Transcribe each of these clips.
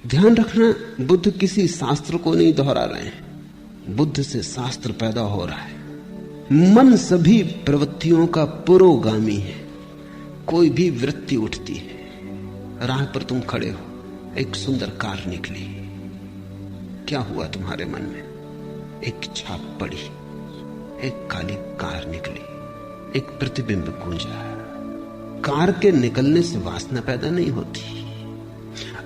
ध्यान रखना, बुद्ध किसी शास्त्र को नहीं दोहरा रहे हैं, बुद्ध से शास्त्र पैदा हो रहा है। मन सभी प्रवृत्तियों का पुरोगामी है। कोई भी वृत्ति उठती है, राह पर तुम खड़े हो, एक सुंदर कार निकली, क्या हुआ तुम्हारे मन में? एक छाप पड़ी, एक काली कार निकली, एक प्रतिबिंब गूंजा। कार के निकलने से वासना पैदा नहीं होती।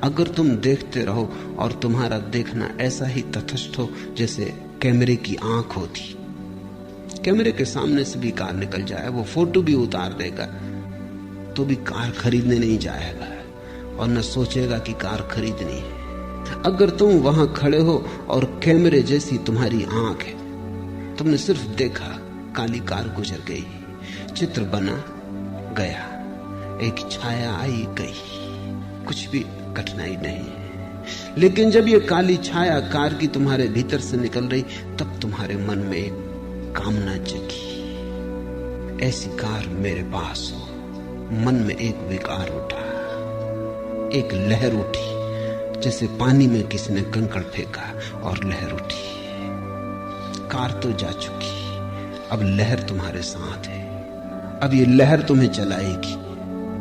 अगर तुम देखते रहो और तुम्हारा देखना ऐसा ही तटस्थ हो जैसे कैमरे की आंख होती, कैमरे के सामने से भी कार निकल जाए, वो फोटो भी उतार देगा, तो भी कार खरीदने नहीं जाएगा और न सोचेगा कि कार खरीदनी है। अगर तुम वहां खड़े हो और कैमरे जैसी तुम्हारी आंख है, तुमने सिर्फ देखा, काली कार गुजर गई, चित्र बना गया, एक छाया आई गई, कुछ भी कठिनाई नहीं है। लेकिन जब ये काली छाया कार की तुम्हारे भीतर से निकल रही, तब तुम्हारे मन में एक कामना जगी, ऐसी कार मेरे पास हो। मन में एक विकार उठा, एक लहर उठी, जैसे पानी में किसी ने कंकड़ फेंका और लहर उठी। कार तो जा चुकी, अब लहर तुम्हारे साथ है। अब ये लहर तुम्हें चलाएगी।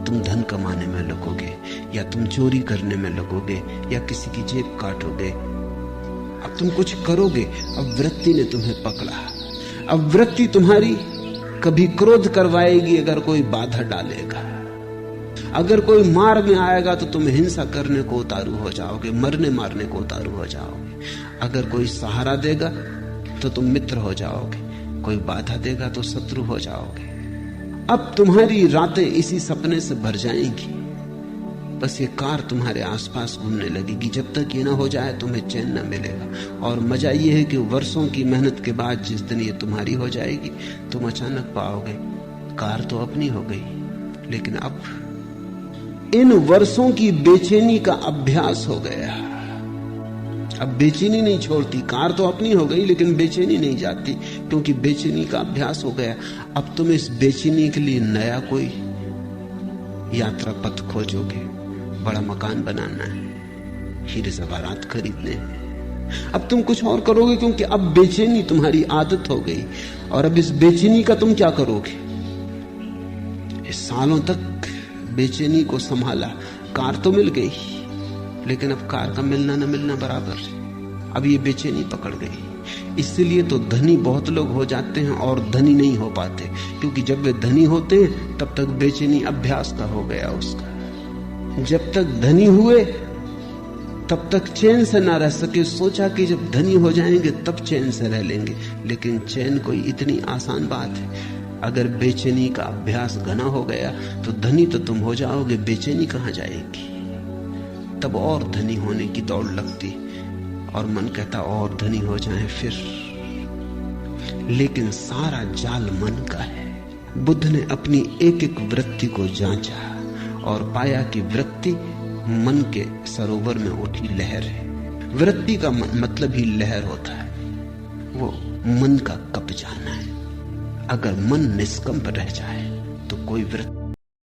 तुम धन कमाने में लगोगे, या तुम चोरी करने में लगोगे, या किसी की जेब काटोगे। अब तुम कुछ करोगे। अब वृत्ति ने तुम्हें पकड़ा। अब वृत्ति तुम्हारी कभी क्रोध करवाएगी अगर कोई बाधा डालेगा। अगर कोई मार में आएगा तो तुम हिंसा करने को उतारू हो जाओगे, मरने मारने को उतारू हो जाओगे। अगर कोई सहारा देगा तो तुम मित्र हो जाओगे, कोई बाधा देगा तो शत्रु हो जाओगे। अब तुम्हारी रातें इसी सपने से भर जाएंगी। बस ये कार तुम्हारे आसपास घूमने लगेगी। जब तक ये ना हो जाए तुम्हें चैन ना मिलेगा। और मजा ये है कि वर्षों की मेहनत के बाद जिस दिन ये तुम्हारी हो जाएगी, तुम अचानक पाओगे कार तो अपनी हो गई, लेकिन अब इन वर्षों की बेचैनी का अभ्यास हो गया। अब बेचैनी नहीं छोड़ती। कार तो अपनी हो गई, लेकिन बेचैनी नहीं जाती, क्योंकि बेचैनी का अभ्यास हो गया। अब तुम इस बेचैनी के लिए नया कोई यात्रा पथ खोजोगे। बड़ा मकान बनाना है, हीरे जवाहरात खरीदने हैं। अब तुम कुछ और करोगे, क्योंकि अब बेचैनी तुम्हारी आदत हो गई। और अब इस बेचैनी का तुम क्या करोगे? इस सालों तक बेचैनी को संभाला, कार तो मिल गई, लेकिन अब कार का मिलना न मिलना बराबर। अब ये बेचैनी पकड़ गई। इसलिए तो धनी बहुत लोग हो जाते हैं और धनी नहीं हो पाते, क्योंकि जब वे धनी होते हैं तब तक बेचैनी अभ्यास का हो गया उसका। जब तक धनी हुए तब तक चैन से ना रह सके। सोचा कि जब धनी हो जाएंगे तब चैन से रह लेंगे, लेकिन चैन कोई इतनी आसान बात है? अगर बेचैनी का अभ्यास घना हो गया तो धनी तो तुम हो जाओगे, बेचैनी कहां जाएगी? तब और धनी होने की दौड़ लगती और मन कहता और धनी हो जाएं फिर। लेकिन सारा जाल मन का है। बुद्ध ने अपनी एक एक वृत्ति को जांचा और पाया कि वृत्ति मन के सरोवर में उठी लहर है। वृत्ति का मतलब ही लहर होता है, वो मन का कब जाना है। अगर मन निष्कंप रह जाए तो कोई वृत्ति